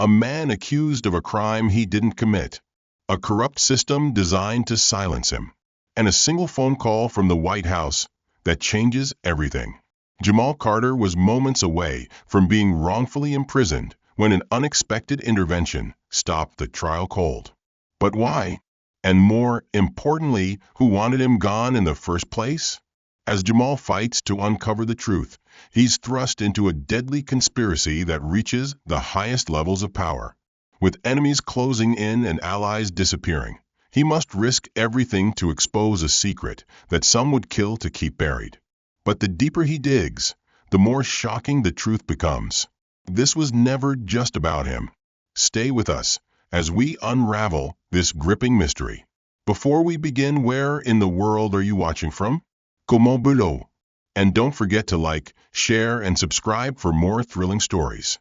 A man accused of a crime he didn't commit. A corrupt system designed to silence him. And a single phone call from the White House that changes everything. Jamal Carter was moments away from being wrongfully imprisoned when an unexpected intervention stopped the trial cold. But why? And more importantly, who wanted him gone in the first place? As Jamal fights to uncover the truth, he's thrust into a deadly conspiracy that reaches the highest levels of power. With enemies closing in and allies disappearing, he must risk everything to expose a secret that some would kill to keep buried. But the deeper he digs, the more shocking the truth becomes. This was never just about him. Stay with us as we unravel this gripping mystery. Before we begin, where in the world are you watching from? Comment below. And don't forget to like, share, and subscribe for more thrilling stories.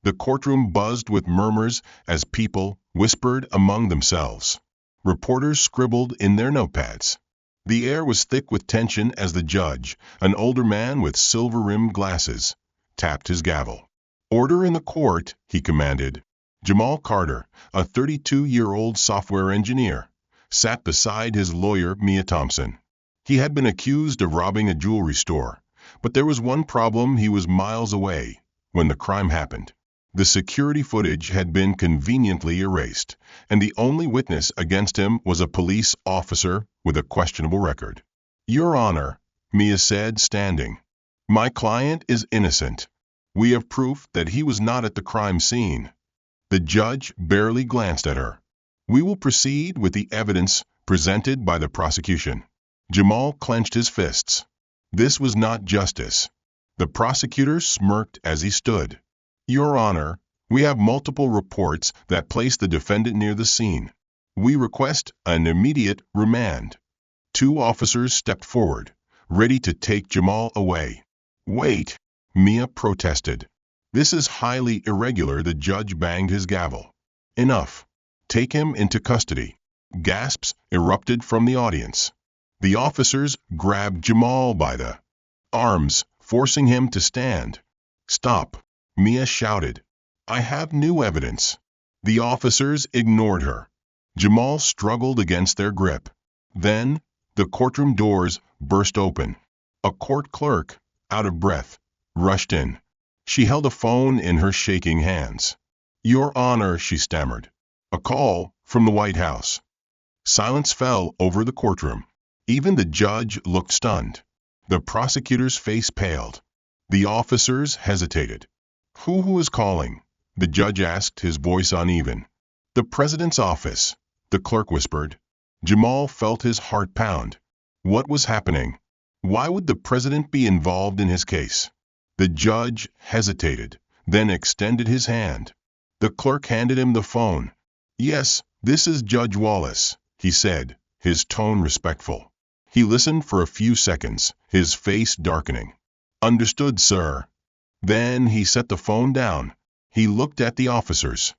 The courtroom buzzed with murmurs as people whispered among themselves. Reporters scribbled in their notepads. The air was thick with tension as the judge, an older man with silver-rimmed glasses, tapped his gavel. "Order in the court," he commanded. Jamal Carter, a 32-year-old software engineer, sat beside his lawyer, Mia Thompson. He had been accused of robbing a jewelry store, but there was one problem: he was miles away when the crime happened. The security footage had been conveniently erased, and the only witness against him was a police officer with a questionable record. "Your Honor," Mia said, standing, "my client is innocent. We have proof that he was not at the crime scene." The judge barely glanced at her. "We will proceed with the evidence presented by the prosecution." Jamal clenched his fists. This was not justice. The prosecutor smirked as he stood. "Your Honor, we have multiple reports that place the defendant near the scene. We request an immediate remand." Two officers stepped forward, ready to take Jamal away. "Wait," Mia protested. "This is highly irregular." The judge banged his gavel. "Enough. Take him into custody." Gasps erupted from the audience. The officers grabbed Jamal by the arms, forcing him to stand. "Stop," Mia shouted. "I have new evidence." The officers ignored her. Jamal struggled against their grip. Then, the courtroom doors burst open. A court clerk, out of breath, rushed in. She held a phone in her shaking hands. "Your Honor," she stammered. "A call from the White House." Silence fell over the courtroom. Even the judge looked stunned. The prosecutor's face paled. The officers hesitated. Who is calling?" the judge asked, his voice uneven. "The president's office," the clerk whispered. Jamal felt his heart pound. What was happening? Why would the president be involved in his case? The judge hesitated, then extended his hand. The clerk handed him the phone. "Yes, this is Judge Wallace," he said, his tone respectful. He listened for a few seconds, his face darkening. "Understood, sir." Then he set the phone down. He looked at the officers.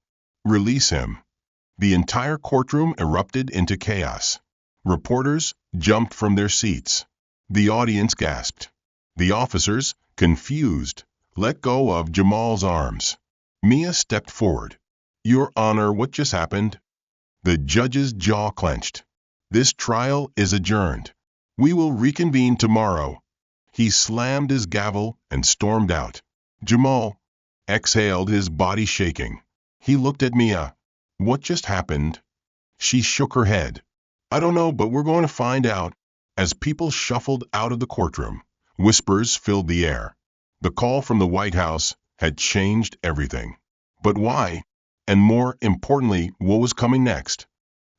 "Release him." The entire courtroom erupted into chaos. Reporters jumped from their seats. The audience gasped. The officers, confused, let go of Jamal's arms. Mia stepped forward. "Your Honor, what just happened?" The judge's jaw clenched. "This trial is adjourned. We will reconvene tomorrow." He slammed his gavel and stormed out. Jamal exhaled, his body shaking. He looked at Mia. "What just happened?" She shook her head. "I don't know, but we're going to find out." As people shuffled out of the courtroom, whispers filled the air. The call from the White House had changed everything. But why? And more importantly, what was coming next?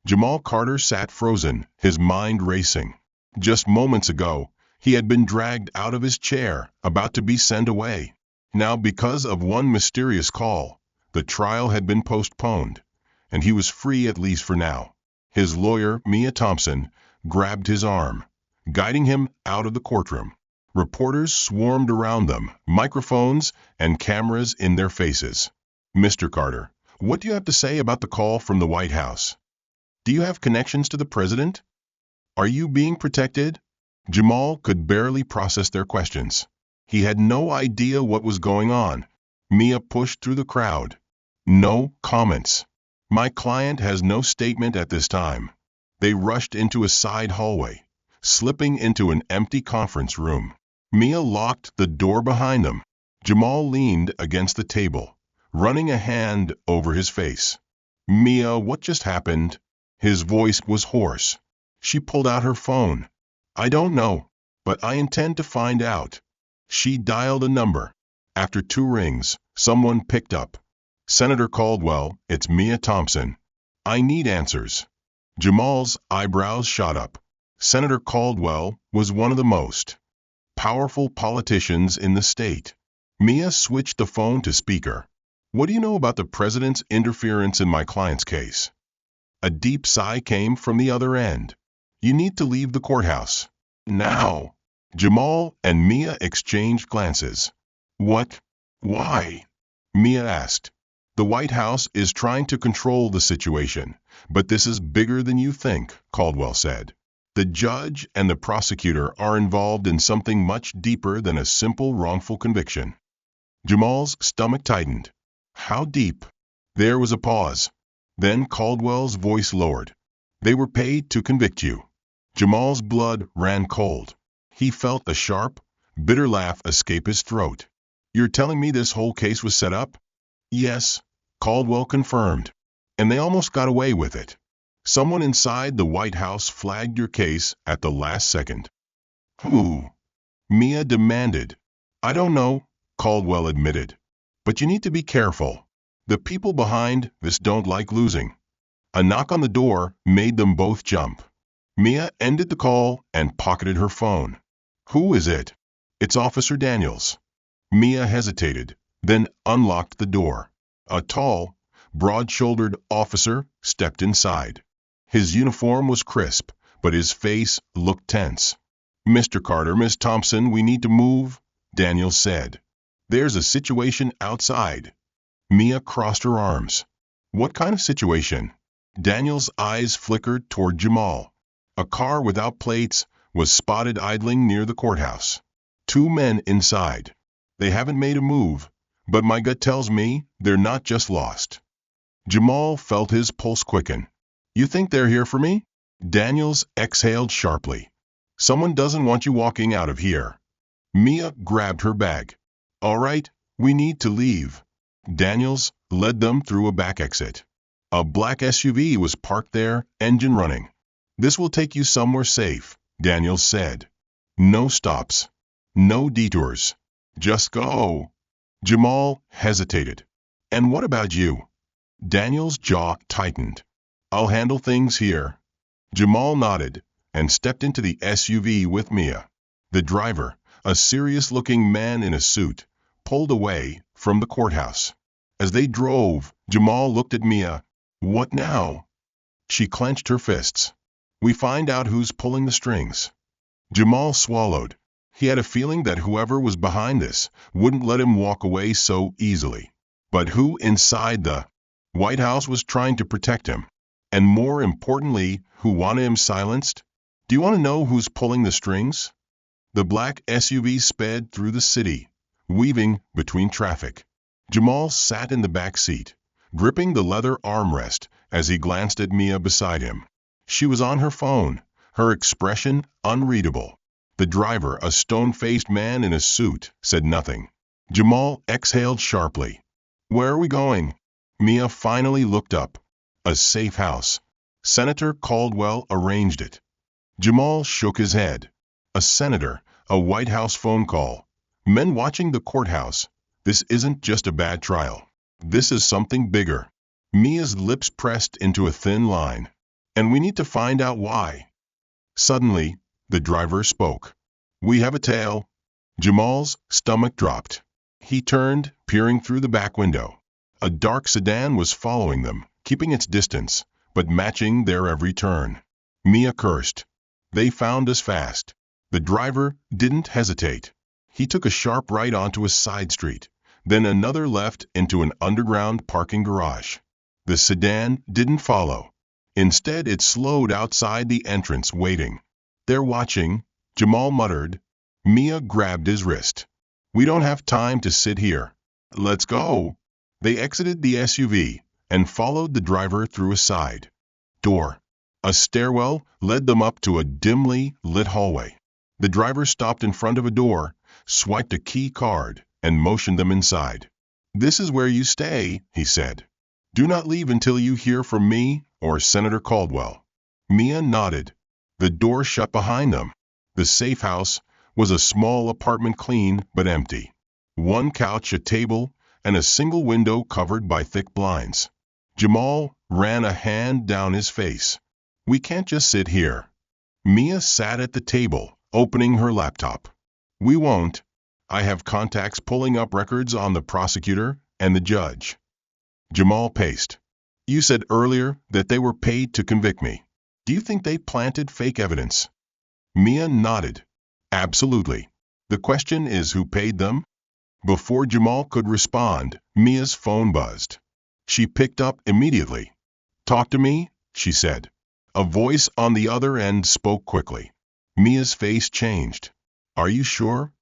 Jamal Carter sat frozen, his mind racing. Just moments ago, he had been dragged out of his chair, about to be sent away. Now, because of one mysterious call, the trial had been postponed, and he was free, at least for now. His lawyer, Mia Thompson, grabbed his arm, guiding him out of the courtroom. Reporters swarmed around them, microphones and cameras in their faces. "Mr. Carter, what do you have to say about the call from the White House? Do you have connections to the president? Are you being protected?" Jamal could barely process their questions. He had no idea what was going on. Mia pushed through the crowd. No comments. My client has no statement at this time. They rushed into a side hallway, slipping into an empty conference room. Mia locked the door behind them. Jamal leaned against the table, running a hand over his face. Mia, what just happened? His voice was hoarse. She pulled out her phone. I don't know, but I intend to find out. She dialed a number. After 2 rings, someone picked up. Senator Caldwell, it's Mia Thompson. I need answers. Jamal's eyebrows shot up. Senator Caldwell was one of the most powerful politicians in the state. Mia switched the phone to speaker. What do you know about the president's interference in my client's case? A deep sigh came from the other end. You need to leave the courthouse. Now. Jamal and Mia exchanged glances. What? Why? Mia asked. The White House is trying to control the situation, but this is bigger than you think, Caldwell said. The judge and the prosecutor are involved in something much deeper than a simple wrongful conviction. Jamal's stomach tightened. How deep? There was a pause. Then Caldwell's voice lowered. They were paid to convict you. Jamal's blood ran cold. He felt a sharp, bitter laugh escape his throat. You're telling me this whole case was set up? Yes, Caldwell confirmed. And they almost got away with it. Someone inside the White House flagged your case at the last second. Who? Mia demanded. I don't know, Caldwell admitted. But you need to be careful. The people behind this don't like losing. A knock on the door made them both jump. Mia ended the call and pocketed her phone. Who is it? It's Officer Daniels. Mia hesitated, then unlocked the door. A tall, broad-shouldered officer stepped inside. His uniform was crisp, but his face looked tense. Mr. Carter, Miss Thompson, we need to move, Daniels said. There's a situation outside. Mia crossed her arms. What kind of situation? Daniels' eyes flickered toward Jamal. A car without plates was spotted idling near the courthouse. 2 men inside. They haven't made a move, but my gut tells me they're not just lost. Jamal felt his pulse quicken. You think they're here for me? Daniels exhaled sharply. Someone doesn't want you walking out of here. Mia grabbed her bag. All right, we need to leave. Daniels led them through a back exit. A black SUV was parked there, engine running. This will take you somewhere safe, Daniels said. No stops. No detours. Just go. Jamal hesitated. And what about you? Daniels' jaw tightened. I'll handle things here. Jamal nodded and stepped into the SUV with Mia. The driver, a serious-looking man in a suit, pulled away from the courthouse. As they drove, Jamal looked at Mia. What now? She clenched her fists. We find out who's pulling the strings. Jamal swallowed. He had a feeling that whoever was behind this wouldn't let him walk away so easily. But who inside the White House was trying to protect him? And more importantly, who wanted him silenced? Do you want to know who's pulling the strings? The black SUV sped through the city, weaving between traffic. Jamal sat in the back seat, gripping the leather armrest as he glanced at Mia beside him. She was on her phone, her expression unreadable. The driver, a stone-faced man in a suit, said nothing. Jamal exhaled sharply. Where are we going? Mia finally looked up. A safe house. Senator Caldwell arranged it. Jamal shook his head. A senator, a White House phone call. Men watching the courthouse. This isn't just a bad trial. This is something bigger. Mia's lips pressed into a thin line. And we need to find out why. Suddenly, the driver spoke. We have a tail. Jamal's stomach dropped. He turned, peering through the back window. A dark sedan was following them, keeping its distance, but matching their every turn. Mia cursed. They found us fast. The driver didn't hesitate. He took a sharp right onto a side street, then another left into an underground parking garage. The sedan didn't follow. Instead, it slowed outside the entrance, waiting. They're watching, Jamal muttered. Mia grabbed his wrist. We don't have time to sit here. Let's go. They exited the SUV and followed the driver through a side door. A stairwell led them up to a dimly lit hallway. The driver stopped in front of a door, swiped a key card, and motioned them inside. "This is where you stay," he said. "Do not leave until you hear from me or Senator Caldwell." Mia nodded. The door shut behind them. The safe house was a small apartment, clean but empty. One couch, a table, and a single window covered by thick blinds. Jamal ran a hand down his face. "We can't just sit here." Mia sat at the table, opening her laptop. "We won't. I have contacts pulling up records on the prosecutor and the judge." Jamal paced. "You said earlier that they were paid to convict me. Do you think they planted fake evidence?" Mia nodded. "Absolutely. The question is who paid them?" Before Jamal could respond, Mia's phone buzzed. She picked up immediately. "Talk to me," she said. A voice on the other end spoke quickly. Mia's face changed. "Are you sure?"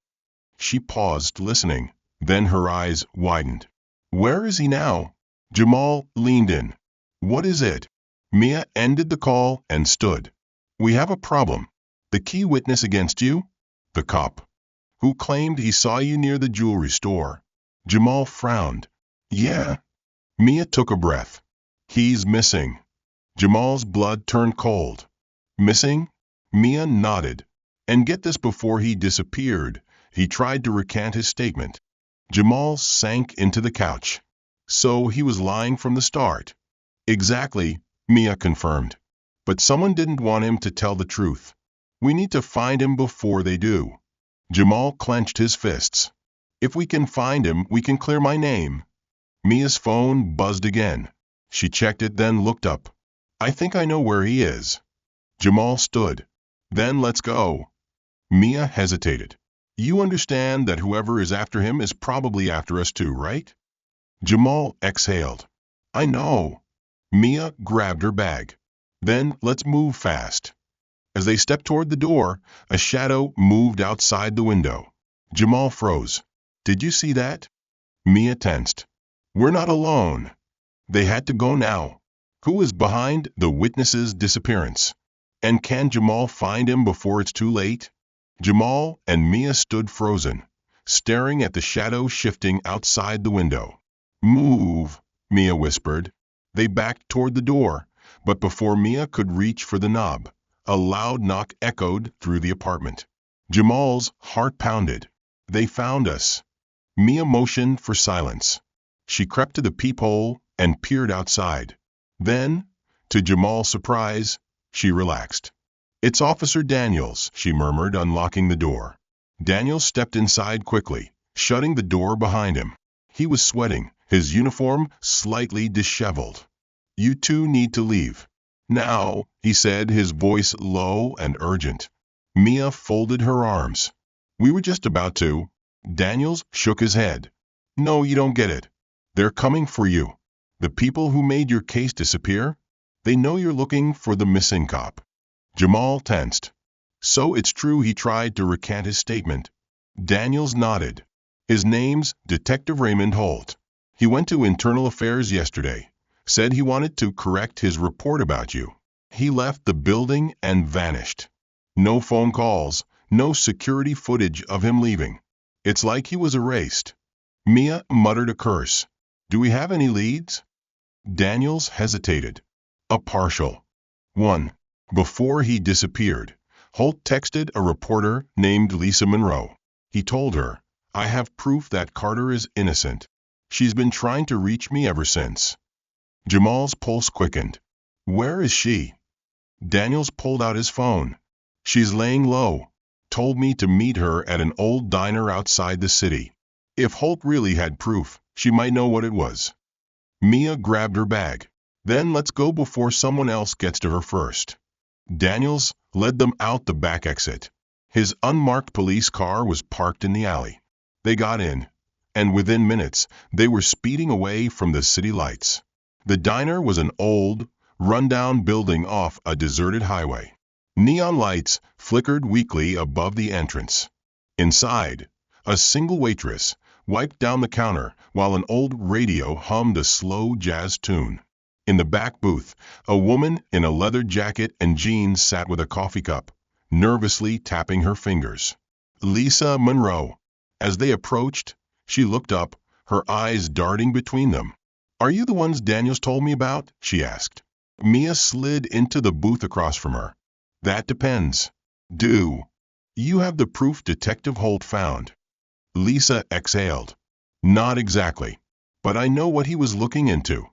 She paused, listening. Then her eyes widened. "Where is he now?" Jamal leaned in. "What is it?" Mia ended the call and stood. "We have a problem. The key witness against you? The cop who claimed he saw you near the jewelry store." Jamal frowned. "Yeah." Mia took a breath. "He's missing." Jamal's blood turned cold. "Missing?" Mia nodded. "And get this, before he disappeared, he tried to recant his statement." Jamal sank into the couch. "So he was lying from the start?" "Exactly," Mia confirmed. "But someone didn't want him to tell the truth. We need to find him before they do." Jamal clenched his fists. "If we can find him, we can clear my name." Mia's phone buzzed again. She checked it, then looked up. "I think I know where he is." Jamal stood. "Then let's go." Mia hesitated. "You understand that whoever is after him is probably after us too, right?" Jamal exhaled. "I know." Mia grabbed her bag. "Then let's move fast." As they stepped toward the door, a shadow moved outside the window. Jamal froze. "Did you see that?" Mia tensed. "We're not alone." They had to go now. Who is behind the witness's disappearance? And can Jamal find him before it's too late? Jamal and Mia stood frozen, staring at the shadow shifting outside the window. "Move," Mia whispered. They backed toward the door, but before Mia could reach for the knob, a loud knock echoed through the apartment. Jamal's heart pounded. "They found us." Mia motioned for silence. She crept to the peephole and peered outside. Then, to Jamal's surprise, she relaxed. "It's Officer Daniels," she murmured, unlocking the door. Daniels stepped inside quickly, shutting the door behind him. He was sweating, his uniform slightly disheveled. "You two need to leave. Now," he said, his voice low and urgent. Mia folded her arms. "We were just about to." Daniels shook his head. "No, you don't get it. They're coming for you. The people who made your case disappear? They know you're looking for the missing cop." Jamal tensed. "So it's true he tried to recant his statement?" Daniels nodded. "His name's Detective Raymond Holt. He went to Internal Affairs yesterday. Said he wanted to correct his report about you. He left the building and vanished. No phone calls, no security footage of him leaving. It's like he was erased." Mia muttered a curse. "Do we have any leads?" Daniels hesitated. "A partial one." Before he disappeared, Holt texted a reporter named Lisa Monroe. He told her, "I have proof that Carter is innocent. She's been trying to reach me ever since." Jamal's pulse quickened. "Where is she?" Daniels pulled out his phone. "She's laying low. Told me to meet her at an old diner outside the city. If Holt really had proof, she might know what it was." Mia grabbed her bag. "Then let's go before someone else gets to her first." Daniels led them out the back exit. His unmarked police car was parked in the alley. They got in, and within minutes, they were speeding away from the city lights. The diner was an old, run-down building off a deserted highway. Neon lights flickered weakly above the entrance. Inside, a single waitress, wiped down the counter while an old radio hummed a slow jazz tune. In the back booth, a woman in a leather jacket and jeans sat with a coffee cup, nervously tapping her fingers. Lisa Monroe. As they approached, she looked up, her eyes darting between them. "Are you the ones Daniels told me about?" she asked. Mia slid into the booth across from her. "That depends. Do you have the proof Detective Holt found?" Lisa exhaled. "Not exactly. But I know what he was looking into."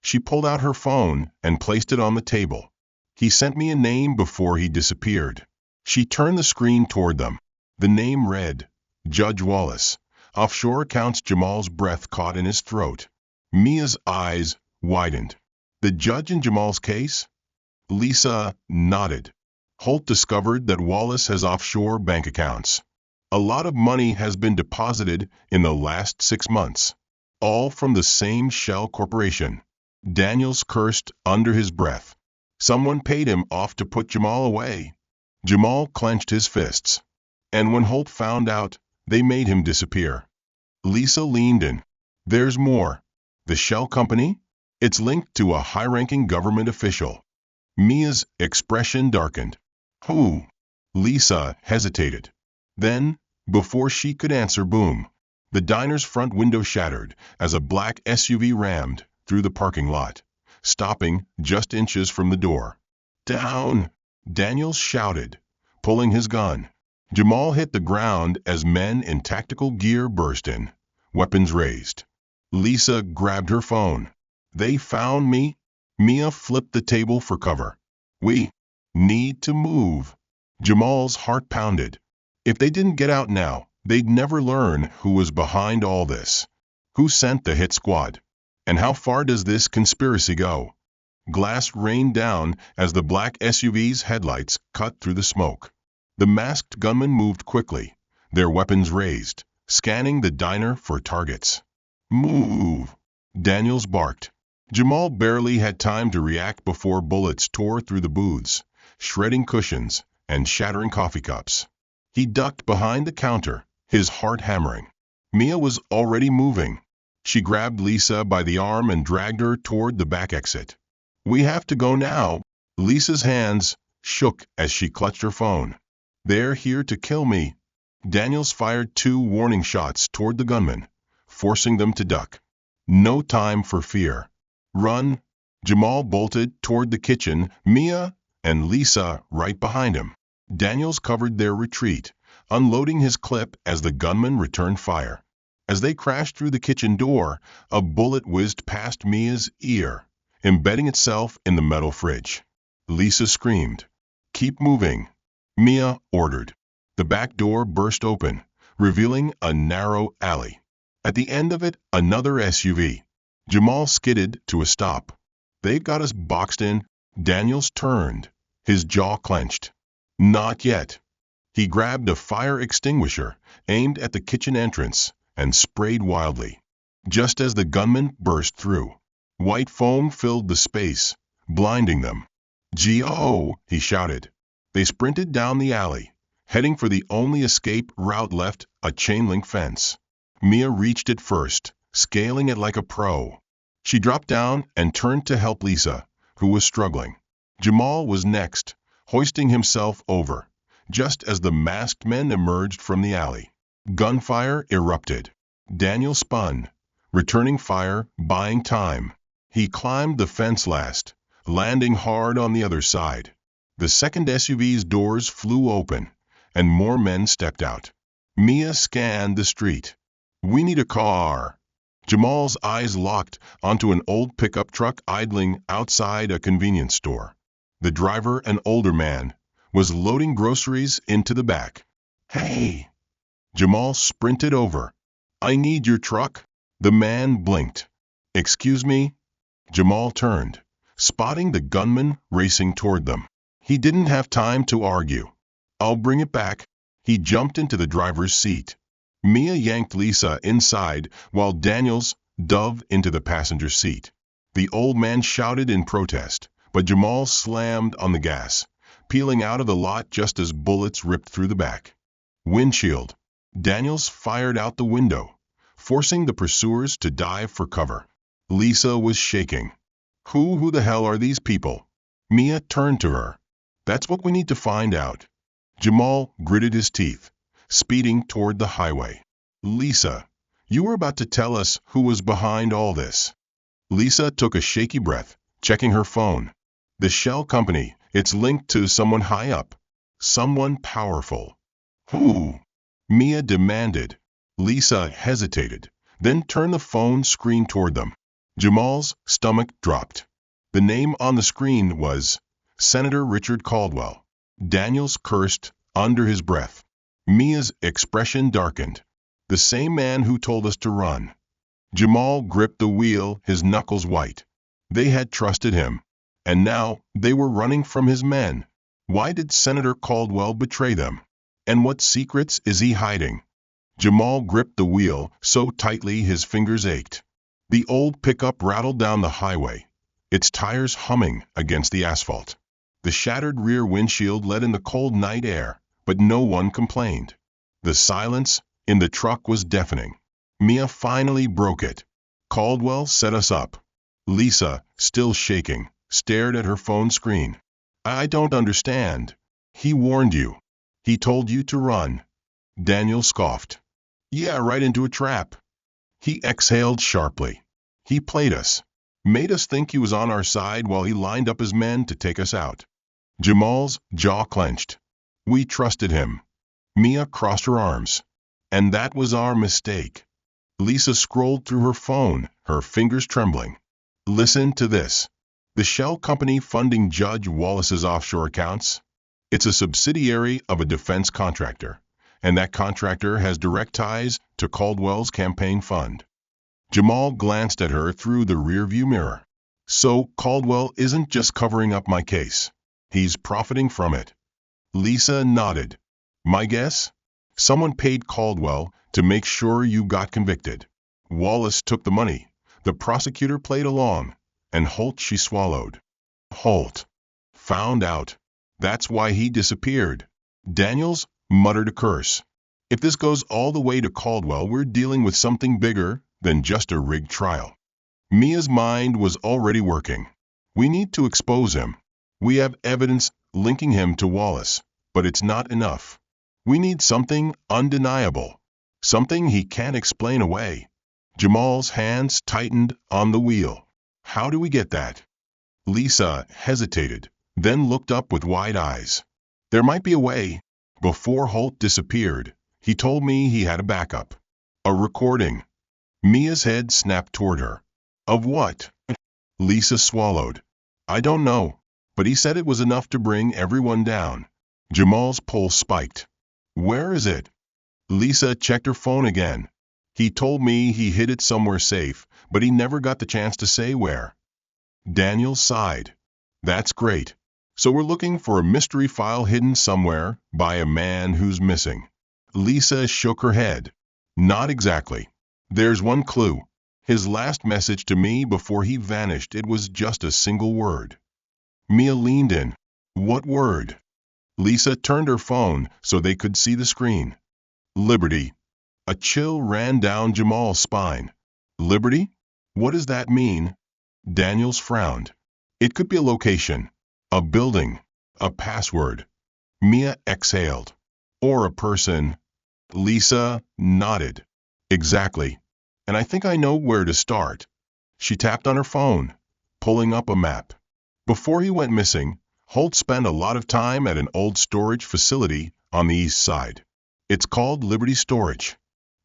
She pulled out her phone and placed it on the table. "He sent me a name before he disappeared." She turned the screen toward them. The name read, Judge Wallace. Offshore accounts. Jamal's breath caught in his throat. Mia's eyes widened. "The judge in Jamal's case?" Lisa nodded. "Holt discovered that Wallace has offshore bank accounts. A lot of money has been deposited in the last 6 months. All from the same shell corporation." Daniels cursed under his breath. Someone paid him off to put Jamal away. Jamal clenched his fists. And when Holt found out, they made him disappear. Lisa leaned in. "There's more. The shell company? It's linked to a high-ranking government official." Mia's expression darkened. "Who?" Lisa hesitated. Then, before she could answer, boom. The diner's front window shattered as a black SUV rammed through the parking lot, stopping just inches from the door. "Down!" Daniels shouted, pulling his gun. Jamal hit the ground as men in tactical gear burst in, weapons raised. Lisa grabbed her phone. "They found me." Mia flipped the table for cover. "We need to move." Jamal's heart pounded. If they didn't get out now, they'd never learn who was behind all this. Who sent the hit squad? And how far does this conspiracy go? Glass rained down as the black SUV's headlights cut through the smoke. The masked gunmen moved quickly, their weapons raised, scanning the diner for targets. "Move!" Daniels barked. Jamal barely had time to react before bullets tore through the booths, shredding cushions and shattering coffee cups. He ducked behind the counter, his heart hammering. Mia was already moving. She grabbed Lisa by the arm and dragged her toward the back exit. "We have to go now." Lisa's hands shook as she clutched her phone. "They're here to kill me." Daniels fired 2 warning shots toward the gunmen, forcing them to duck. No time for fear. "Run!" Jamal bolted toward the kitchen, Mia and Lisa right behind him. Daniels covered their retreat, unloading his clip as the gunmen returned fire. As they crashed through the kitchen door, a bullet whizzed past Mia's ear, embedding itself in the metal fridge. Lisa screamed. "Keep moving," Mia ordered. The back door burst open, revealing a narrow alley. At the end of it, another SUV. Jamal skidded to a stop. "They've got us boxed in." Daniels turned, his jaw clenched. "Not yet." He grabbed a fire extinguisher, aimed at the kitchen entrance, and sprayed wildly. Just as the gunmen burst through, white foam filled the space, blinding them. "G.O.!" he shouted. They sprinted down the alley, heading for the only escape route left, a chain-link fence. Mia reached it first, scaling it like a pro. She dropped down and turned to help Lisa, who was struggling. Jamal was next, hoisting himself over, just as the masked men emerged from the alley. Gunfire erupted. Daniel spun, returning fire, buying time. He climbed the fence last, landing hard on the other side. The second SUV's doors flew open, and more men stepped out. Mia scanned the street. "We need a car." Jamal's eyes locked onto an old pickup truck idling outside a convenience store. The driver, an older man, was loading groceries into the back. "Hey!" Jamal sprinted over. "I need your truck." The man blinked. "Excuse me?" Jamal turned, spotting the gunman racing toward them. He didn't have time to argue. "I'll bring it back." He jumped into the driver's seat. Mia yanked Lisa inside while Daniels dove into the passenger seat. The old man shouted in protest, but Jamal slammed on the gas, peeling out of the lot just as bullets ripped through the back windshield. Daniels fired out the window, forcing the pursuers to dive for cover. Lisa was shaking. Who the hell are these people? Mia turned to her. That's what we need to find out. Jamal gritted his teeth, speeding toward the highway. Lisa, you were about to tell us who was behind all this. Lisa took a shaky breath, checking her phone. The shell company, it's linked to someone high up. Someone powerful. Who? Mia demanded. Lisa hesitated, then turned the phone screen toward them. Jamal's stomach dropped. The name on the screen was Senator Richard Caldwell. Daniels cursed under his breath. Mia's expression darkened. The same man who told us to run. Jamal gripped the wheel, his knuckles white. They had trusted him, and now they were running from his men. Why did Senator Caldwell betray them? And what secrets is he hiding? Jamal gripped the wheel so tightly his fingers ached. The old pickup rattled down the highway, its tires humming against the asphalt. The shattered rear windshield let in the cold night air, but no one complained. The silence in the truck was deafening. Mia finally broke it. Caldwell set us up. Lisa, still shaking, stared at her phone screen. I don't understand. He warned you. He told you to run. Daniel scoffed. Yeah, right into a trap. He exhaled sharply. He played us. Made us think he was on our side while he lined up his men to take us out. Jamal's jaw clenched. We trusted him. Mia crossed her arms. And that was our mistake. Lisa scrolled through her phone, her fingers trembling. Listen to this. The shell company funding Judge Wallace's offshore accounts? It's a subsidiary of a defense contractor, and that contractor has direct ties to Caldwell's campaign fund. Jamal glanced at her through the rearview mirror. So Caldwell isn't just covering up my case. He's profiting from it. Lisa nodded. My guess? Someone paid Caldwell to make sure you got convicted. Wallace took the money. The prosecutor played along. And Holt she swallowed. Holt. Found out. That's why he disappeared. Daniels muttered a curse. If this goes all the way to Caldwell, we're dealing with something bigger than just a rigged trial. Mia's mind was already working. We need to expose him. We have evidence linking him to Wallace, but it's not enough. We need something undeniable. Something he can't explain away. Jamal's hands tightened on the wheel. How do we get that? Lisa hesitated, then looked up with wide eyes. There might be a way. Before Holt disappeared, he told me he had a backup. A recording. Mia's head snapped toward her. Of what? Lisa swallowed. I don't know, but he said it was enough to bring everyone down. Jamal's pulse spiked. Where is it? Lisa checked her phone again. He told me he hid it somewhere safe, but he never got the chance to say where. Daniel sighed. That's great. So we're looking for a mystery file hidden somewhere by a man who's missing. Lisa shook her head. Not exactly. There's one clue. His last message to me before he vanished, it was just a single word. Mia leaned in. What word? Lisa turned her phone so they could see the screen. Liberty. A chill ran down Jamal's spine. Liberty? What does that mean? Daniels frowned. It could be a location, a building, a password. Mia exhaled. Or a person. Lisa nodded. Exactly. And I think I know where to start. She tapped on her phone, pulling up a map. Before he went missing, Holt spent a lot of time at an old storage facility on the east side. It's called Liberty Storage.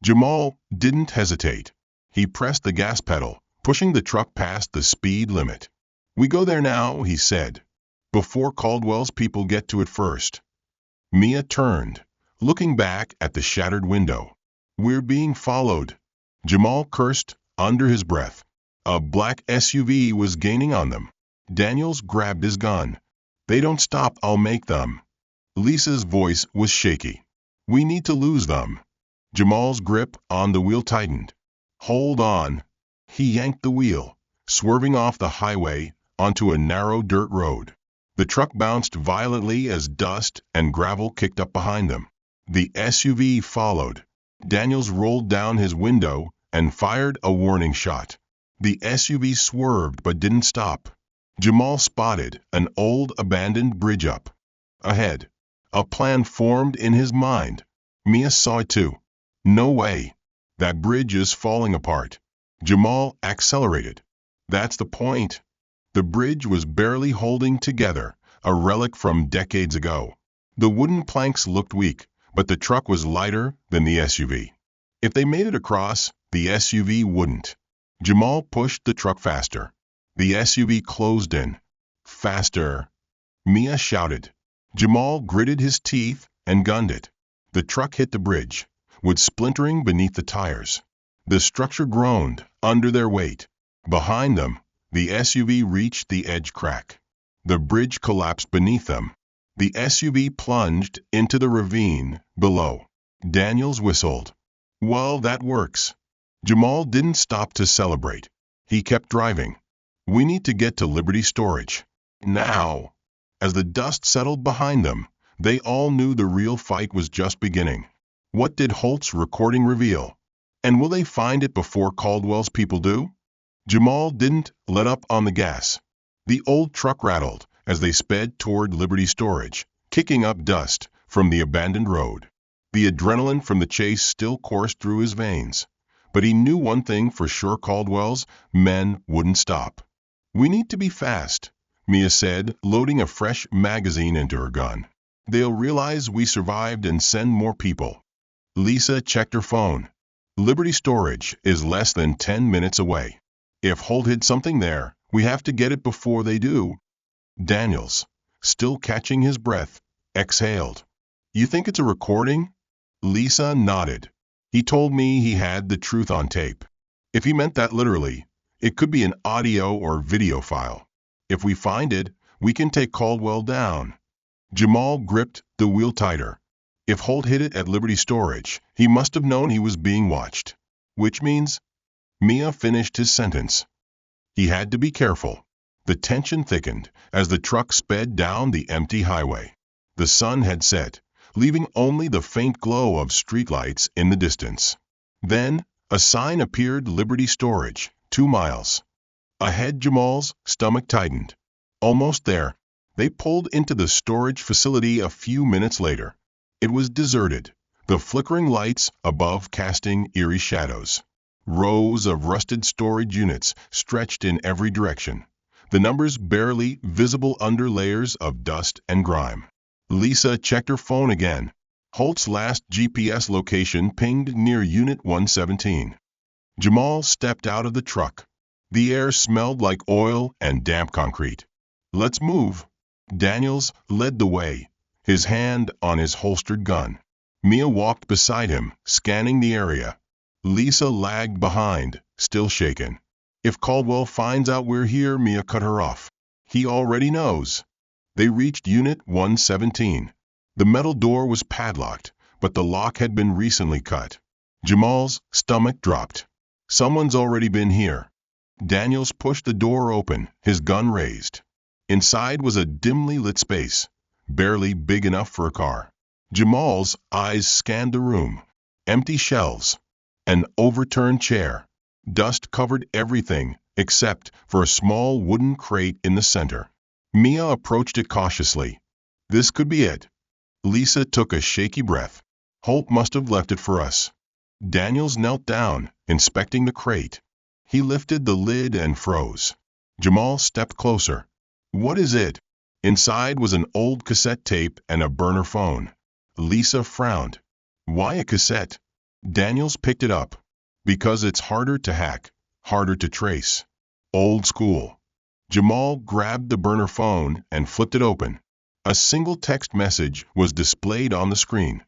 Jamal didn't hesitate. He pressed the gas pedal, pushing the truck past the speed limit. We go there now, he said, before Caldwell's people get to it first. Mia turned, looking back at the shattered window. We're being followed. Jamal cursed under his breath. A black SUV was gaining on them. Daniels grabbed his gun. They don't stop, I'll make them. Lisa's voice was shaky. We need to lose them. Jamal's grip on the wheel tightened. Hold on. He yanked the wheel, swerving off the highway onto a narrow dirt road. The truck bounced violently as dust and gravel kicked up behind them. The SUV followed. Daniels rolled down his window and fired a warning shot. The SUV swerved but didn't stop. Jamal spotted an old abandoned bridge up ahead. A plan formed in his mind. Mia saw it too. No way. That bridge is falling apart. Jamal accelerated. That's the point. The bridge was barely holding together, a relic from decades ago. The wooden planks looked weak, but the truck was lighter than the SUV. If they made it across, the SUV wouldn't. Jamal pushed the truck faster. The SUV closed in. Faster. Mia shouted. Jamal gritted his teeth and gunned it. The truck hit the bridge, wood splintering beneath the tires. The structure groaned under their weight. Behind them, the SUV reached the edge crack. The bridge collapsed beneath them. The SUV plunged into the ravine below. Daniels whistled. Well, that works. Jamal didn't stop to celebrate. He kept driving. We need to get to Liberty Storage. Now. As the dust settled behind them, they all knew the real fight was just beginning. What did Holt's recording reveal? And will they find it before Caldwell's people do? Jamal didn't let up on the gas. The old truck rattled as they sped toward Liberty Storage, kicking up dust from the abandoned road. The adrenaline from the chase still coursed through his veins. But he knew one thing for sure: Caldwell's men wouldn't stop. We need to be fast, Mia said, loading a fresh magazine into her gun. They'll realize we survived and send more people. Lisa checked her phone. Liberty Storage is less than 10 minutes away. If Holt hid something there, we have to get it before they do. Daniels, still catching his breath, exhaled. You think it's a recording? Lisa nodded. He told me he had the truth on tape. If he meant that literally, it could be an audio or video file. If we find it, we can take Caldwell down. Jamal gripped the wheel tighter. If Holt hid it at Liberty Storage, he must have known he was being watched. Which means? Mia finished his sentence. He had to be careful. The tension thickened as the truck sped down the empty highway. The sun had set, leaving only the faint glow of streetlights in the distance. Then, a sign appeared: Liberty Storage, 2 miles. Ahead, Jamal's stomach tightened. Almost there. They pulled into the storage facility a few minutes later. It was deserted, the flickering lights above casting eerie shadows. Rows of rusted storage units stretched in every direction, the numbers barely visible under layers of dust and grime. Lisa checked her phone again. Holt's last GPS location pinged near Unit 117. Jamal stepped out of the truck. The air smelled like oil and damp concrete. Let's move. Daniels led the way, his hand on his holstered gun. Mia walked beside him, scanning the area. Lisa lagged behind, still shaken. If Caldwell finds out we're here, Mia cut her off. He already knows. They reached Unit 117. The metal door was padlocked, but the lock had been recently cut. Jamal's stomach dropped. Someone's already been here. Daniels pushed the door open, his gun raised. Inside was a dimly lit space, barely big enough for a car. Jamal's eyes scanned the room. Empty shelves. An overturned chair. Dust covered everything except for a small wooden crate in the center. Mia approached it cautiously. This could be it. Lisa took a shaky breath. Holt must have left it for us. Daniels knelt down, inspecting the crate. He lifted the lid and froze. Jamal stepped closer. What is it? Inside was an old cassette tape and a burner phone. Lisa frowned. Why a cassette? Daniels picked it up. Because it's harder to hack, harder to trace. Old school. Jamal grabbed the burner phone and flipped it open. A single text message was displayed on the screen.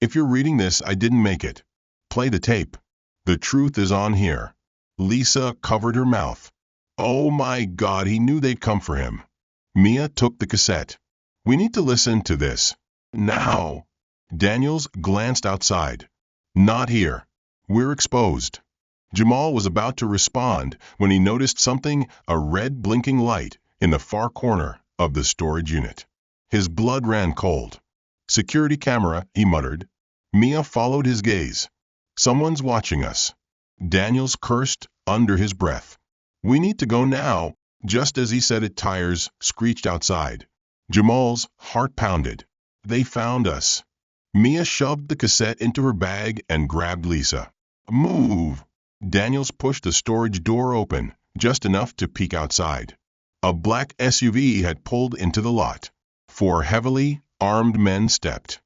If you're reading this, I didn't make it. Play the tape. The truth is on here. Lisa covered her mouth. Oh my God, he knew they'd come for him. Mia took the cassette. We need to listen to this. Now. Daniels glanced outside. Not here. We're exposed. Jamal was about to respond when he noticed something, a red blinking light in the far corner of the storage unit. His blood ran cold. Security camera, he muttered. Mia followed his gaze. Someone's watching us. Daniels cursed under his breath. We need to go now. Just as he said it, tires screeched outside. Jamal's heart pounded. They found us. Mia shoved the cassette into her bag and grabbed Lisa. Move! Daniels pushed the storage door open, just enough to peek outside. A black SUV had pulled into the lot. 4 heavily armed men stepped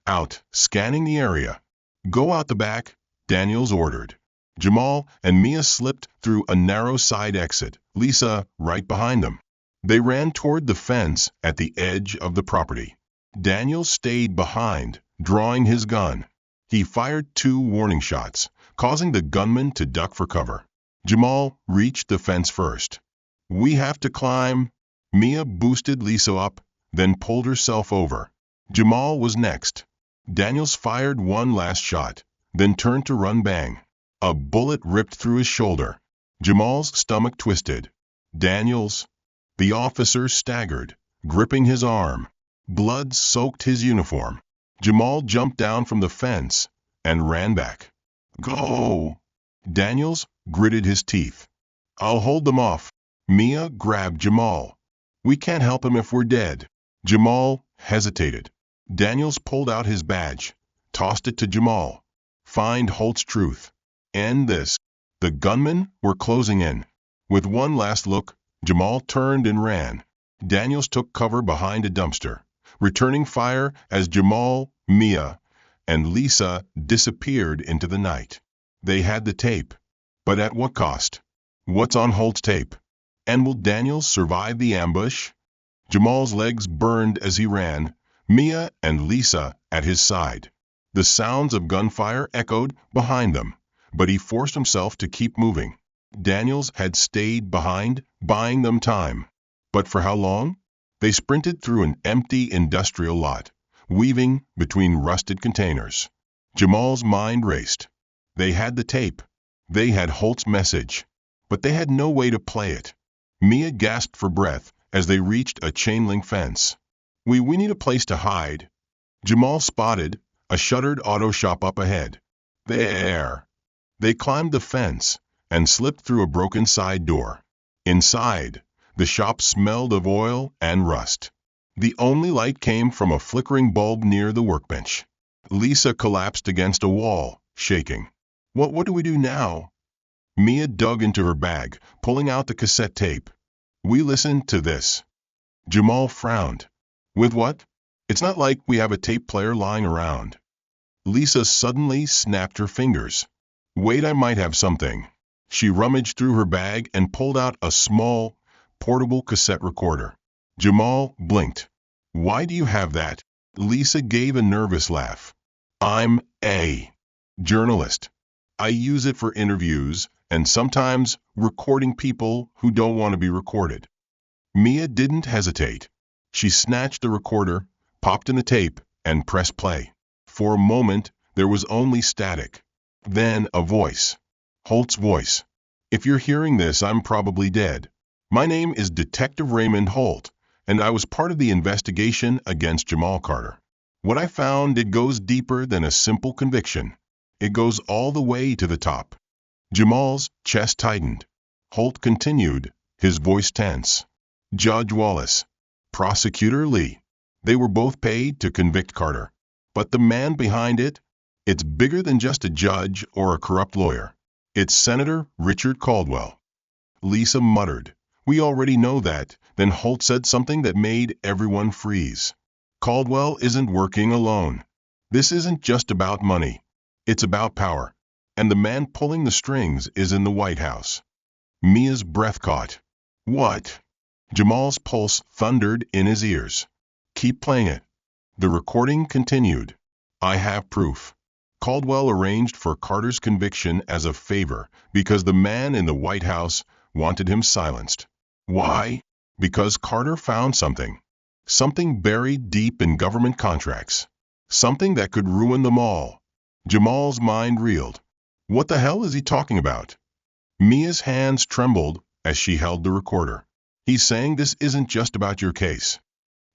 out, scanning the area. Go out the back, Daniels ordered. Jamal and Mia slipped through a narrow side exit, Lisa right behind them. They ran toward the fence at the edge of the property. Daniels stayed behind, drawing his gun. He fired 2 warning shots, causing the gunman to duck for cover. Jamal reached the fence first. We have to climb. Mia boosted Lisa up, then pulled herself over. Jamal was next. Daniels fired 1 last shot, then turned to run. Bang. A bullet ripped through his shoulder. Jamal's stomach twisted. Daniels. The officer staggered, gripping his arm. Blood soaked his uniform. Jamal jumped down from the fence and ran back. Go! Daniels gritted his teeth. I'll hold them off. Mia grabbed Jamal. We can't help him if we're dead. Jamal hesitated. Daniels pulled out his badge, tossed it to Jamal. Find Holt's truth. End this. The gunmen were closing in. With one last look, Jamal turned and ran. Daniels took cover behind a dumpster, returning fire as Jamal, Mia, and Lisa disappeared into the night. They had the tape. But at what cost? What's on Holt's tape? And will Daniels survive the ambush? Jamal's legs burned as he ran, Mia and Lisa at his side. The sounds of gunfire echoed behind them, but he forced himself to keep moving. Daniels had stayed behind, buying them time. But for how long? They sprinted through an empty industrial lot, weaving between rusted containers. Jamal's mind raced. They had the tape. They had Holt's message. But they had no way to play it. Mia gasped for breath as they reached a chain-link fence. We need a place to hide. Jamal spotted a shuttered auto shop up ahead. There. They climbed the fence and slipped through a broken side door. Inside, the shop smelled of oil and rust. The only light came from a flickering bulb near the workbench. Lisa collapsed against a wall, shaking. What do we do now? Mia dug into her bag, pulling out the cassette tape. We listened to this. Jamal frowned. With what? It's not like we have a tape player lying around. Lisa suddenly snapped her fingers. Wait, I might have something. She rummaged through her bag and pulled out a small, portable cassette recorder. Jamal blinked. Why do you have that? Lisa gave a nervous laugh. I'm a journalist. I use it for interviews and sometimes recording people who don't want to be recorded. Mia didn't hesitate. She snatched the recorder, popped in the tape, and pressed play. For a moment, there was only static. Then a voice. Holt's voice. If you're hearing this, I'm probably dead. My name is Detective Raymond Holt, and I was part of the investigation against Jamal Carter. What I found, it goes deeper than a simple conviction. It goes all the way to the top. Jamal's chest tightened. Holt continued, his voice tense. Judge Wallace. Prosecutor Lee. They were both paid to convict Carter. But the man behind it? It's bigger than just a judge or a corrupt lawyer. It's Senator Richard Caldwell. Lisa muttered. We already know that. Then Holt said something that made everyone freeze. Caldwell isn't working alone. This isn't just about money. It's about power. And the man pulling the strings is in the White House. Mia's breath caught. What? Jamal's pulse thundered in his ears. Keep playing it. The recording continued. I have proof. Caldwell arranged for Carter's conviction as a favor because the man in the White House wanted him silenced. Why? Because Carter found something. Something buried deep in government contracts. Something that could ruin them all. Jamal's mind reeled. What the hell is he talking about? Mia's hands trembled as she held the recorder. He's saying this isn't just about your case.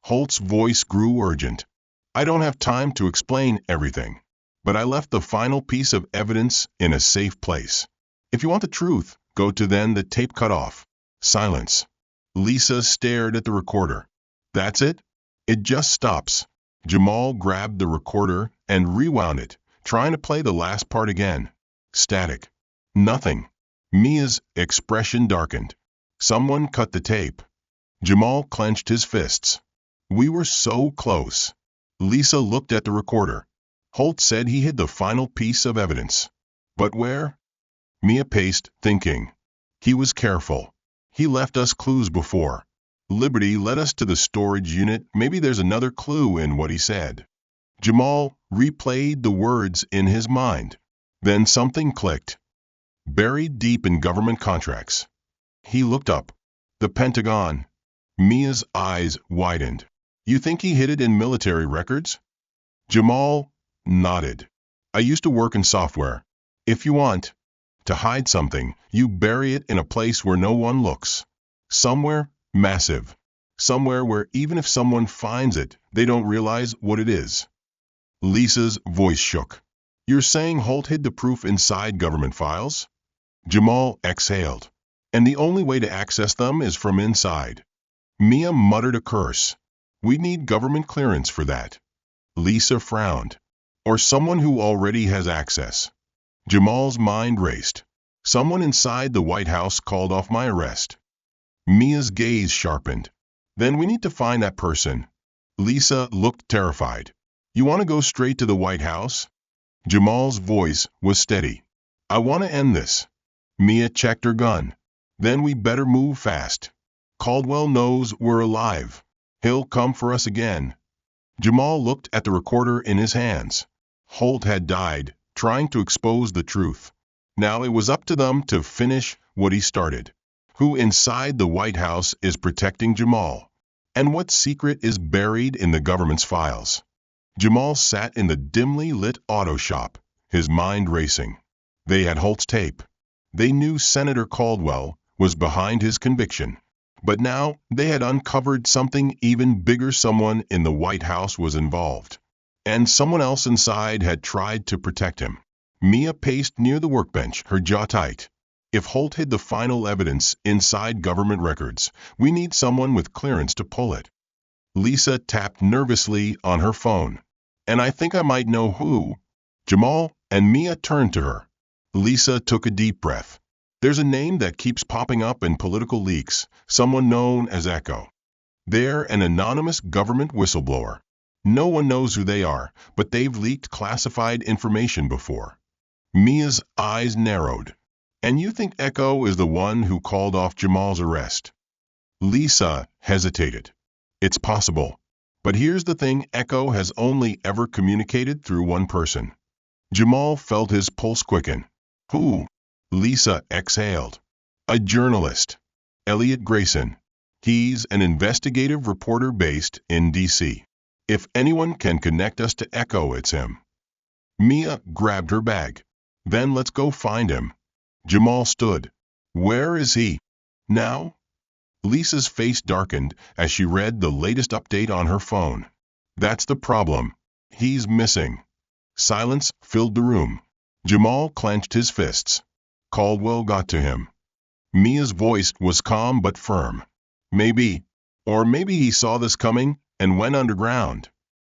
Holt's voice grew urgent. I don't have time to explain everything, but I left the final piece of evidence in a safe place. If you want the truth, go to then the tape cut off. Silence. Lisa stared at the recorder. That's it? It just stops. Jamal grabbed the recorder and rewound it, trying to play the last part again. Static. Nothing. Mia's expression darkened. Someone cut the tape. Jamal clenched his fists. We were so close. Lisa looked at the recorder. Holt said he hid the final piece of evidence. But where? Mia paced, thinking. He was careful. He left us clues before. Liberty led us to the storage unit. Maybe there's another clue in what he said. Jamal replayed the words in his mind. Then something clicked. Buried deep in government contracts. He looked up. The Pentagon. Mia's eyes widened. You think he hid it in military records? Jamal nodded. I used to work in software. If you want to hide something, you bury it in a place where no one looks. Somewhere massive. Somewhere where even if someone finds it, they don't realize what it is. Lisa's voice shook. You're saying Holt hid the proof inside government files? Jamal exhaled. And the only way to access them is from inside. Mia muttered a curse. We need government clearance for that. Lisa frowned. Or someone who already has access. Jamal's mind raced. Someone inside the White House called off my arrest. Mia's gaze sharpened. Then we need to find that person. Lisa looked terrified. You want to go straight to the White House? Jamal's voice was steady. I want to end this. Mia checked her gun. Then we better move fast. Caldwell knows we're alive. He'll come for us again. Jamal looked at the recorder in his hands. Holt had died, trying to expose the truth. Now it was up to them to finish what he started. Who inside the White House is protecting Jamal? And what secret is buried in the government's files? Jamal sat in the dimly lit auto shop, his mind racing. They had Holt's tape. They knew Senator Caldwell was behind his conviction. But now they had uncovered something even bigger. Someone in the White House was involved. And someone else inside had tried to protect him. Mia paced near the workbench, her jaw tight. If Holt hid the final evidence inside government records, we need someone with clearance to pull it. Lisa tapped nervously on her phone. And I think I might know who. Jamal and Mia turned to her. Lisa took a deep breath. There's a name that keeps popping up in political leaks, someone known as Echo. They're an anonymous government whistleblower. No one knows who they are, but they've leaked classified information before. Mia's eyes narrowed. And you think Echo is the one who called off Jamal's arrest? Lisa hesitated. It's possible. But here's the thing, Echo has only ever communicated through one person. Jamal felt his pulse quicken. Who? Lisa exhaled. A journalist. Elliot Grayson. He's an investigative reporter based in D.C. If anyone can connect us to Echo, it's him. Mia grabbed her bag. Then let's go find him. Jamal stood. Where is he? Now? Lisa's face darkened as she read the latest update on her phone. That's the problem. He's missing. Silence filled the room. Jamal clenched his fists. Caldwell got to him. Mia's voice was calm but firm. Maybe. Or maybe he saw this coming and went underground.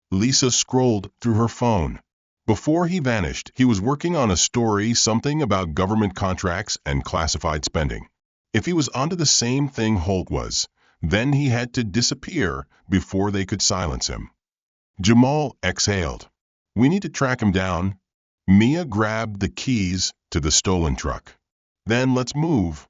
Lisa scrolled through her phone. Before he vanished, he was working on a story, something about government contracts and classified spending. If he was onto the same thing Holt was, then he had to disappear before they could silence him. Jamal exhaled. We need to track him down. Mia grabbed the keys to the stolen truck. Then let's move.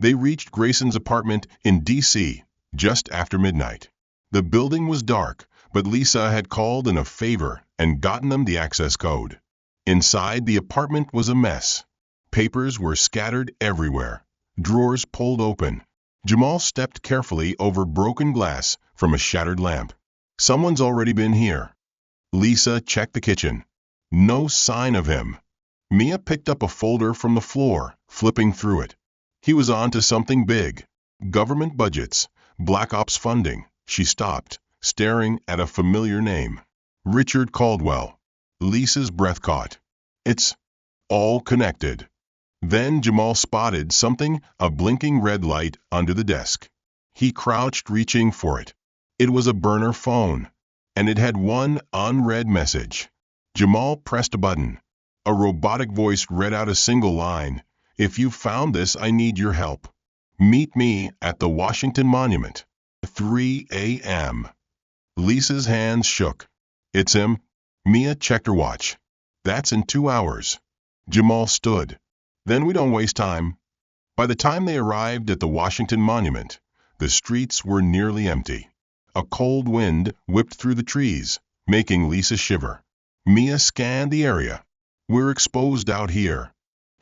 They reached Grayson's apartment in D.C. just after midnight. The building was dark, but Lisa had called in a favor and gotten them the access code. Inside, the apartment was a mess. Papers were scattered everywhere, drawers pulled open. Jamal stepped carefully over broken glass from a shattered lamp. Someone's already been here. Lisa checked the kitchen. No sign of him. Mia picked up a folder from the floor, flipping through it. He was on to something big. Government budgets, Black Ops funding. She stopped, staring at a familiar name. Richard Caldwell. Lisa's breath caught. It's all connected. Then Jamal spotted something, a blinking red light under the desk. He crouched, reaching for it. It was a burner phone, and it had one unread message. Jamal pressed a button. A robotic voice read out a single line. "If you found this, I need your help. Meet me at the Washington Monument. 3 a.m. Lisa's hands shook. "It's him." Mia checked her watch. "That's in 2 hours." Jamal stood. "Then we don't waste time." By the time they arrived at the Washington Monument, the streets were nearly empty. A cold wind whipped through the trees, making Lisa shiver. Mia scanned the area. "We're exposed out here."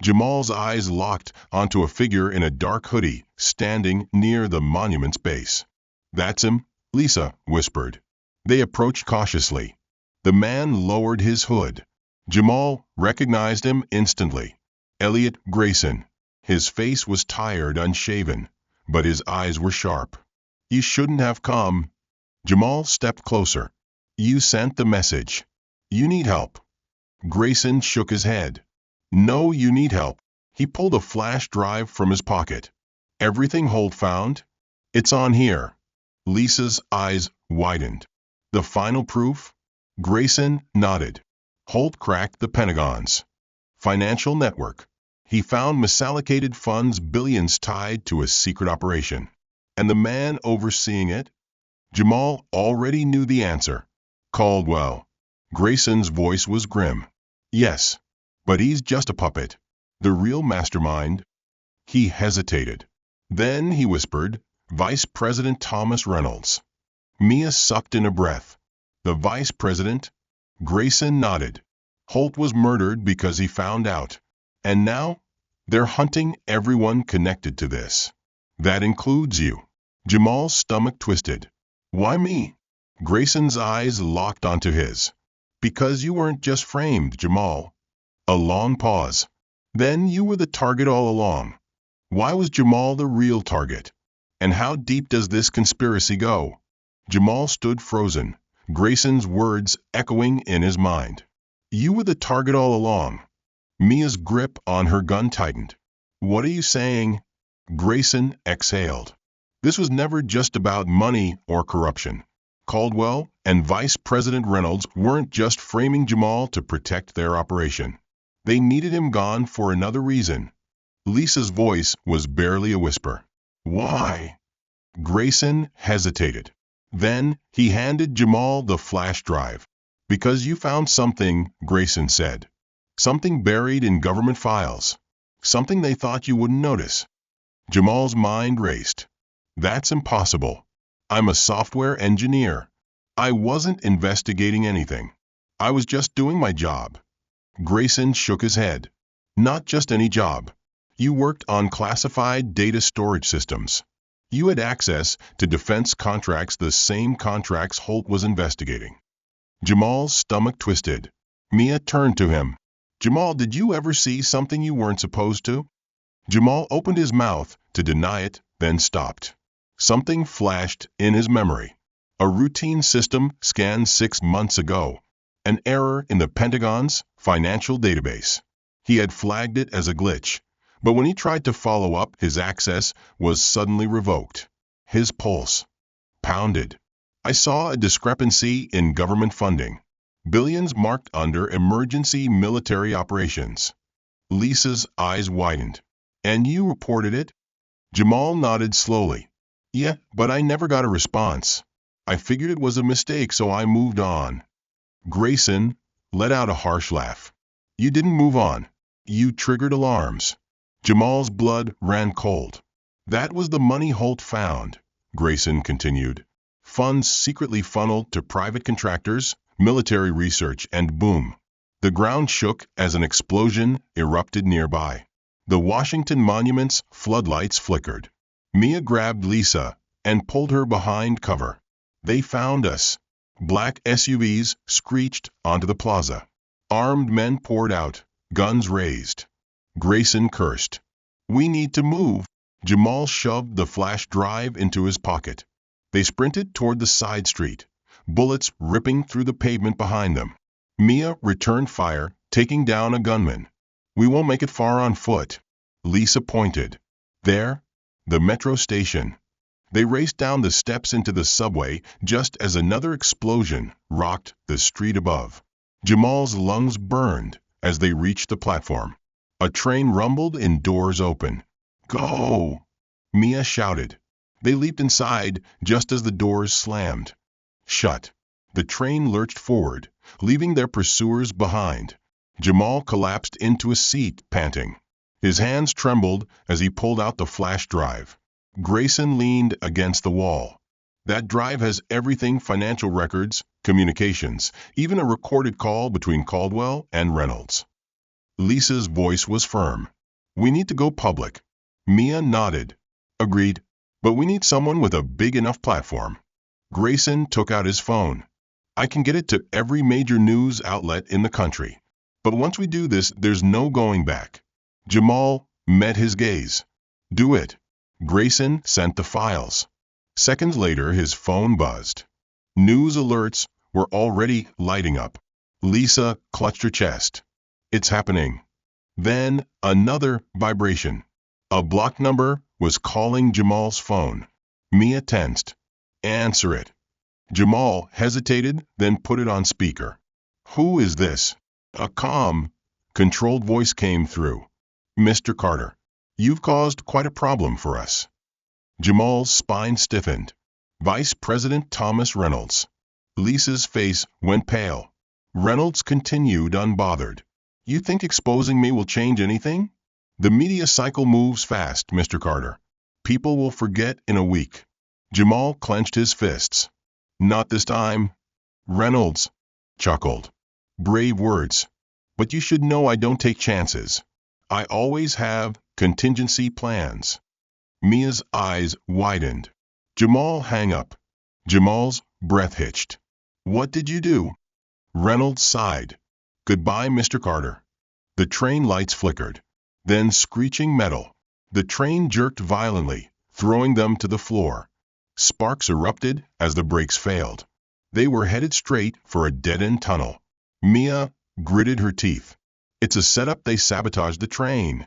Jamal's eyes locked onto a figure in a dark hoodie standing near the monument's base. "That's him," Lisa whispered. They approached cautiously. The man lowered his hood. Jamal recognized him instantly. Elliot Grayson. His face was tired, unshaven, but his eyes were sharp. "You shouldn't have come." Jamal stepped closer. "You sent the message. You need help." Grayson shook his head. "No, you need help." He pulled a flash drive from his pocket. "Everything Holt found? It's on here." Lisa's eyes widened. "The final proof?" Grayson nodded. "Holt cracked the Pentagon's financial network. He found misallocated funds, billions tied to a secret operation. And the man overseeing it?" Jamal already knew the answer. "Caldwell." Grayson's voice was grim. "Yes, but he's just a puppet. The real mastermind." He hesitated. Then he whispered, "Vice President Thomas Reynolds." Mia sucked in a breath. "The vice president?" Grayson nodded. "Holt was murdered because he found out. And now, they're hunting everyone connected to this. That includes you." Jamal's stomach twisted. "Why me?" Grayson's eyes locked onto his. "Because you weren't just framed, Jamal." A long pause. "Then you were the target all along." Why was Jamal the real target? And how deep does this conspiracy go? Jamal stood frozen, Grayson's words echoing in his mind. "You were the target all along." Mia's grip on her gun tightened. "What are you saying?" Grayson exhaled. "This was never just about money or corruption. Caldwell and Vice President Reynolds weren't just framing Jamal to protect their operation. They needed him gone for another reason." Lisa's voice was barely a whisper. "Why?" Grayson hesitated. Then he handed Jamal the flash drive. "Because you found something," Grayson said. "Something buried in government files. Something they thought you wouldn't notice." Jamal's mind raced. "That's impossible. I'm a software engineer. I wasn't investigating anything. I was just doing my job." Grayson shook his head. "Not just any job. You worked on classified data storage systems. You had access to defense contracts, the same contracts Holt was investigating." Jamal's stomach twisted. Mia turned to him. "Jamal, did you ever see something you weren't supposed to?" Jamal opened his mouth to deny it, then stopped. Something flashed in his memory. A routine system scanned 6 months ago. An error in the Pentagon's financial database. He had flagged it as a glitch, but when he tried to follow up, his access was suddenly revoked. His pulse pounded. "I saw a discrepancy in government funding. Billions marked under emergency military operations." Lisa's eyes widened. "And you reported it?" Jamal nodded slowly. "Yeah, but I never got a response. I figured it was a mistake, so I moved on." Grayson let out a harsh laugh. "You didn't move on. You triggered alarms." Jamal's blood ran cold. "That was the money Holt found," Grayson continued. "Funds secretly funneled to private contractors, military research, and boom. The ground shook as an explosion erupted nearby. The Washington Monument's floodlights flickered. Mia grabbed Lisa and pulled her behind cover. "They found us." Black SUVs screeched onto the plaza. Armed men poured out, guns raised. Grayson cursed. "We need to move." Jamal shoved the flash drive into his pocket. They sprinted toward the side street, bullets ripping through the pavement behind them. Mia returned fire, taking down a gunman. "We won't make it far on foot." Lisa pointed. There, the metro station. They raced down the steps into the subway just as another explosion rocked the street above. Jamal's lungs burned as they reached the platform. A train rumbled in doors open. "Go!" Mia shouted. They leaped inside just as the doors slammed shut. The train lurched forward, leaving their pursuers behind. Jamal collapsed into a seat, panting. His hands trembled as he pulled out the flash drive. Grayson leaned against the wall. "That drive has everything: financial records, communications, even a recorded call between Caldwell and Reynolds." Lisa's voice was firm. "We need to go public." Mia nodded. "Agreed. But we need someone with a big enough platform." Grayson took out his phone. "I can get it to every major news outlet in the country. But once we do this, there's no going back." Jamal met his gaze. "Do it." Grayson sent the files. Seconds later, his phone buzzed. News alerts were already lighting up. Lisa clutched her chest. "It's happening." Then another vibration. A block number was calling Jamal's phone. Mia tensed. "Answer it." Jamal hesitated, then put it on speaker. "Who is this?" A calm, controlled voice came through. "Mr. Carter, you've caused quite a problem for us." Jamal's spine stiffened. "Vice President Thomas Reynolds." Lisa's face went pale. Reynolds continued unbothered. "You think exposing me will change anything? The media cycle moves fast, Mr. Carter. People will forget in a week." Jamal clenched his fists. "Not this time." Reynolds chuckled. "Brave words. But you should know I don't take chances. I always have contingency plans." Mia's eyes widened. "Jamal, hang up." Jamal's breath hitched. "What did you do?" Reynolds sighed. "Goodbye, Mr. Carter." The train lights flickered. Then screeching metal. The train jerked violently, throwing them to the floor. Sparks erupted as the brakes failed. They were headed straight for a dead-end tunnel. Mia gritted her teeth. "It's a setup. They sabotaged the train."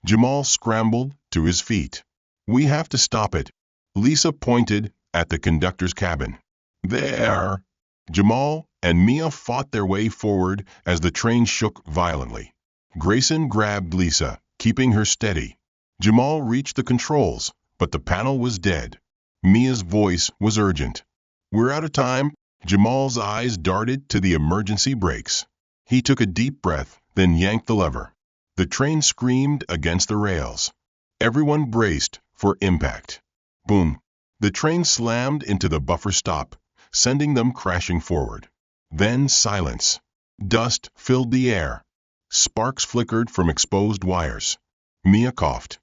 Jamal scrambled to his feet. "We have to stop it." Lisa pointed at the conductor's cabin. "There!" Jamal and Mia fought their way forward as the train shook violently. Grayson grabbed Lisa, keeping her steady. Jamal reached the controls, but the panel was dead. Mia's voice was urgent. "We're out of time." Jamal's eyes darted to the emergency brakes. He took a deep breath, then yanked the lever. The train screamed against the rails. Everyone braced for impact. Boom! The train slammed into the buffer stop, sending them crashing forward. Then silence. Dust filled the air. Sparks flickered from exposed wires. Mia coughed.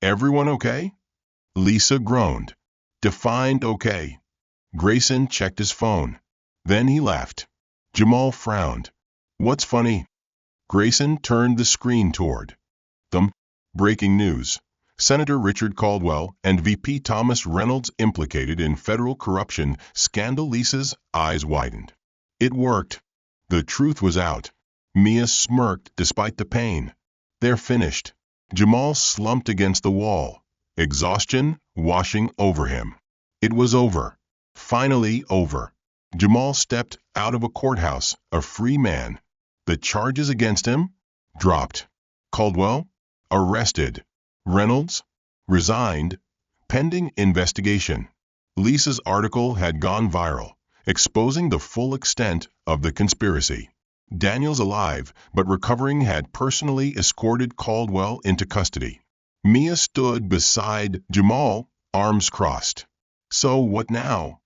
"Everyone okay?" Lisa groaned. "Defined okay." Grayson checked his phone. Then he laughed. Jamal frowned. "What's funny?" Grayson turned the screen toward them. Breaking news. Senator Richard Caldwell and VP Thomas Reynolds implicated in federal corruption scandal. Lisa's eyes widened. It worked. The truth was out. Mia smirked despite the pain. "They're finished." Jamal slumped against the wall, exhaustion washing over him. It was over. Finally over. Jamal stepped out of a courthouse, a free man. The charges against him dropped. Caldwell arrested. Reynolds resigned, pending investigation. Lisa's article had gone viral, exposing the full extent of the conspiracy. Daniel's alive, but recovering, had personally escorted Caldwell into custody. Mia stood beside Jamal, arms crossed. "So what now?"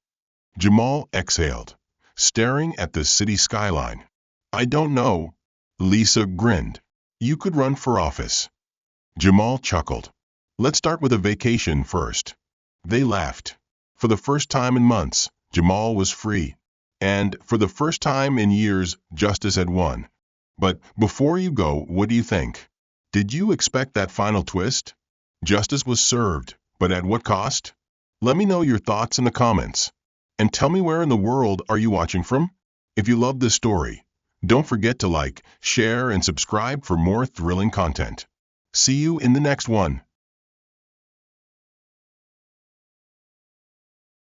Jamal exhaled, staring at the city skyline. "I don't know." Lisa grinned. "You could run for office." Jamal chuckled. "Let's start with a vacation first." They laughed. For the first time in months, Jamal was free. And for the first time in years, justice had won. But before you go, what do you think? Did you expect that final twist? Justice was served, but at what cost? Let me know your thoughts in the comments. And tell me, where in the world are you watching from? If you love this story, don't forget to like, share, and subscribe for more thrilling content. See you in the next one.